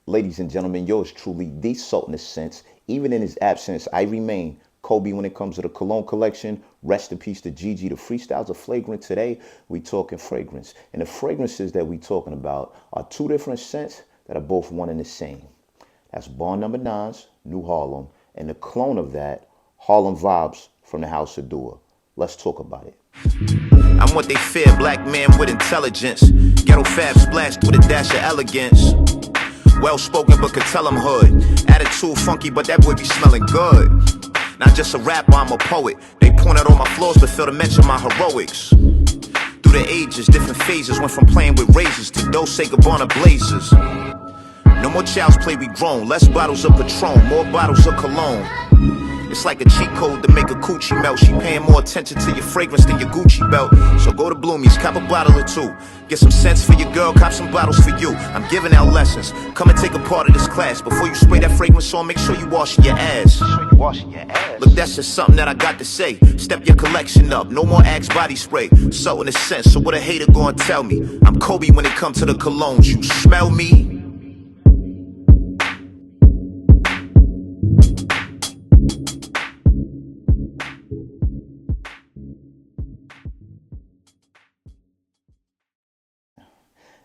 Ladies and gentlemen, yours truly, the Sultan of Scents. Even in his absence, I remain Kobe when it comes to the cologne collection. Rest in peace to Gigi. The freestyles are flagrant today. We talking fragrance. And the fragrances that we talking about are two different scents that are both one and the same. That's Bond Number Nine's New Harlem, and the clone of that, Harlem Vibes from the House of Dua. Let's talk about it. I'm what they fear, black man with intelligence. Ghetto fab splashed with a dash of elegance. Well spoken, but could tell him hood. Attitude funky, but that boy be smelling good. Not just a rapper, I'm a poet. They point out all my flaws, but fail to mention my heroics. Through the ages, different phases. Went from playing with razors to Dose Gabbana blazers. No more child's play, we grown. Less bottles of Patron, more bottles of cologne. It's like a cheat code to make a coochie melt. She paying more attention to your fragrance than your Gucci belt. So go to Bloomies, cop a bottle or two. Get some sense for your girl, cop some bottles for you. I'm giving out lessons. Come and take a part of this class. Before you spray that fragrance on, make sure you washing your ass. Look, that's just something that I got to say. Step your collection up, no more Axe body spray. So in a sense, so what a hater gonna tell me? I'm Kobe when it comes to the colognes. You smell me?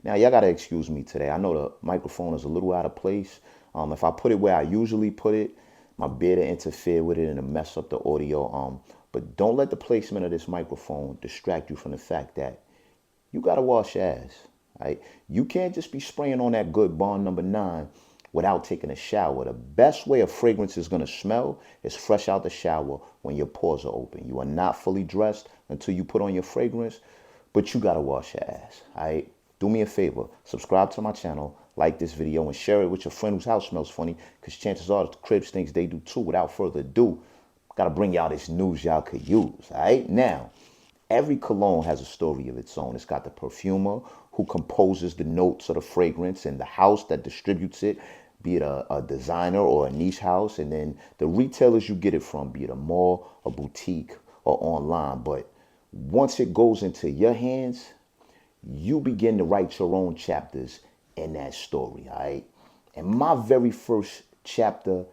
Now, y'all gotta excuse me today. I know the microphone is a little out of place. If I put it where I usually put it, my beard will interfere with it and it'll mess up the audio. But don't let the placement of this microphone distract you from the fact that you gotta wash your ass. Right? You can't just be spraying on that good Bond Number Nine without taking a shower. The best way a fragrance is gonna smell is fresh out the shower when your pores are open. You are not fully dressed until you put on your fragrance, but you gotta wash your ass. All right? Do me a favor, subscribe to my channel, like this video, and share it with your friend whose house smells funny, because chances are the cribs thinks they do too. Without further ado, gotta bring y'all this news y'all could use. All right? Now, every cologne has a story of its own. It's got the perfumer who composes the notes of the fragrance and the house that distributes it, be it a designer or a niche house, and then the retailers you get it from, be it a mall, a boutique, or online. But once it goes into your hands, you begin to write your own chapters in that story, all right? And my very first chapter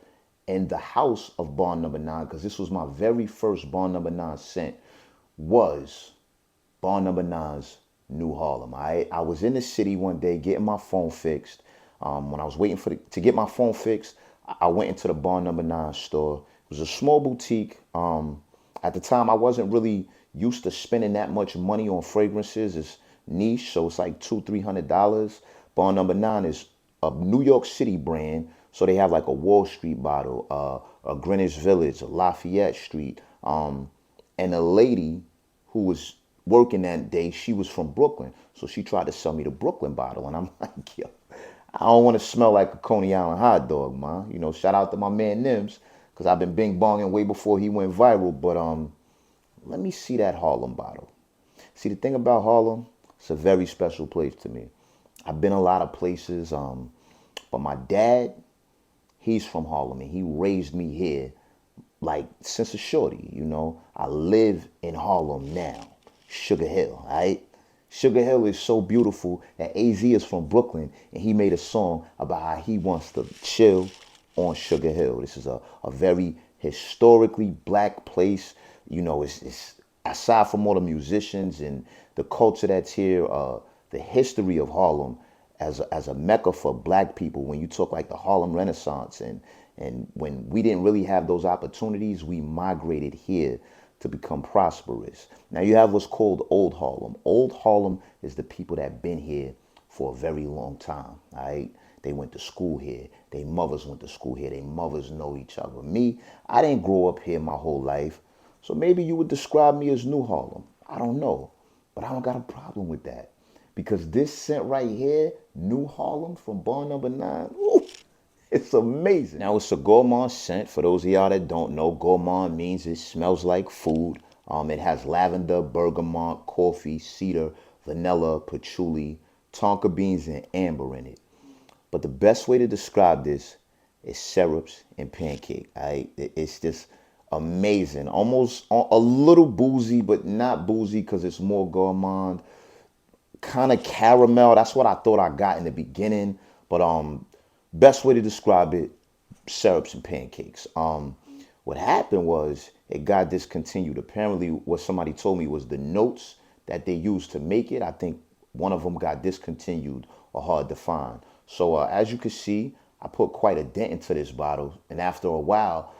in the house of Bond Number Nine, because this was my very first Bond Number Nine scent, was Bond Number Nine's New Harlem. I was in the city one day getting my phone fixed. When I was waiting to get my phone fixed, I went into the Bond Number Nine store. It was a small boutique. At the time, I wasn't really used to spending that much money on fragrances. It's niche, so it's like $200-300. Bond Number Nine is a New York City brand, so they have like a Wall Street bottle, a Greenwich Village, a Lafayette Street. And a lady who was working that day, she was from Brooklyn, so she tried to sell me the Brooklyn bottle, and I'm like, yo, I don't want to smell like a Coney Island hot dog, man. You know, shout out to my man Nims, because I've been bing bonging way before he went viral. But let me see that Harlem bottle. See, the thing about Harlem, it's a very special place to me. I've been a lot of places, but my dad, he's from Harlem, and he raised me here like since a shorty, you know. I live in Harlem now, Sugar Hill, all right? Sugar Hill is so beautiful that AZ is from Brooklyn, and he made a song about how he wants to chill on Sugar Hill. This is a very historically black place. You know, it's aside from all the musicians and the culture that's here, the history of Harlem as a mecca for black people. When you talk like the Harlem Renaissance, and when we didn't really have those opportunities, we migrated here to become prosperous. Now you have what's called Old Harlem. Old Harlem is the people that been here for a very long time, all right? They went to school here. Their mothers went to school here. Their mothers know each other. Me, I didn't grow up here my whole life. So maybe you would describe me as New Harlem. I don't know. But I don't got a problem with that. Because this scent right here, New Harlem from Bond Number Nine, ooh, it's amazing. Now, it's a gourmand scent. For those of y'all that don't know, gourmand means it smells like food. It has lavender, bergamot, coffee, cedar, vanilla, patchouli, tonka beans, and amber in it. But the best way to describe this is syrups and pancake. It's just amazing. Almost a little boozy, but not boozy because it's more gourmand. Kind of caramel. That's what I thought I got in the beginning. But Best way to describe it, syrups and pancakes. What happened was it got discontinued. Apparently, what somebody told me was the notes that they used to make it. I think one of them got discontinued or hard to find. So as you can see, I put quite a dent into this bottle, and after a while,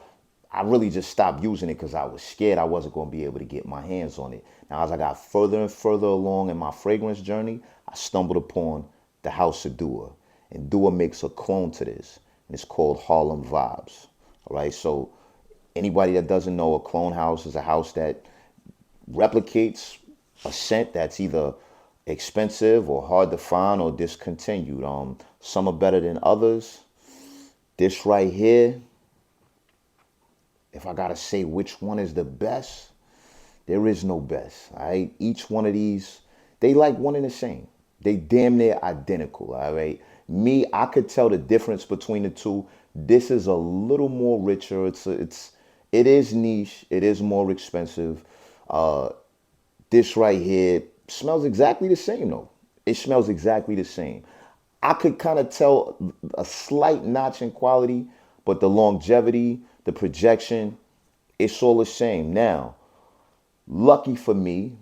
I really just stopped using it because I was scared I wasn't going to be able to get my hands on it. Now, as I got further and further along in my fragrance journey, I stumbled upon the House of Dua. And Dua makes a clone to this, and it's called Haarlem Vibes. All right, so anybody that doesn't know, a clone house is a house that replicates a scent that's either expensive or hard to find or discontinued. Some are better than others. This right here, if I gotta say which one is the best, there is no best. All right, each one of these, they like one and the same. They damn near identical. All right, me, I could tell the difference between the two. This is a little more richer. It is niche. It is more expensive. This right here smells exactly the same though. It smells exactly the same. I could kind of tell a slight notch in quality, but the longevity, the projection, it's all the same. Now, lucky for me,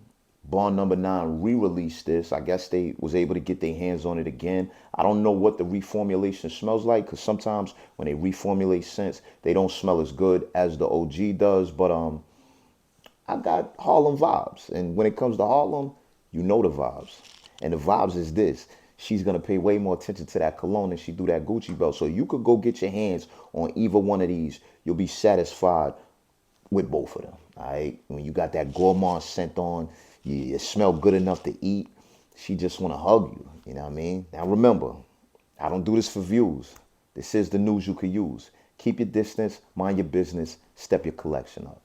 Bond Number 9 re-released this. I guess they was able to get their hands on it again. I don't know what the reformulation smells like, because sometimes when they reformulate scents, they don't smell as good as the OG does. But I got Harlem vibes. And when it comes to Harlem, you know the vibes. And the vibes is this. She's going to pay way more attention to that cologne than she do that Gucci belt. So you could go get your hands on either one of these. You'll be satisfied with both of them. All right. When you got that gourmand scent on, you smell good enough to eat. She just want to hug you. You know what I mean? Now remember, I don't do this for views. This is the news you could use. Keep your distance, mind your business, step your collection up.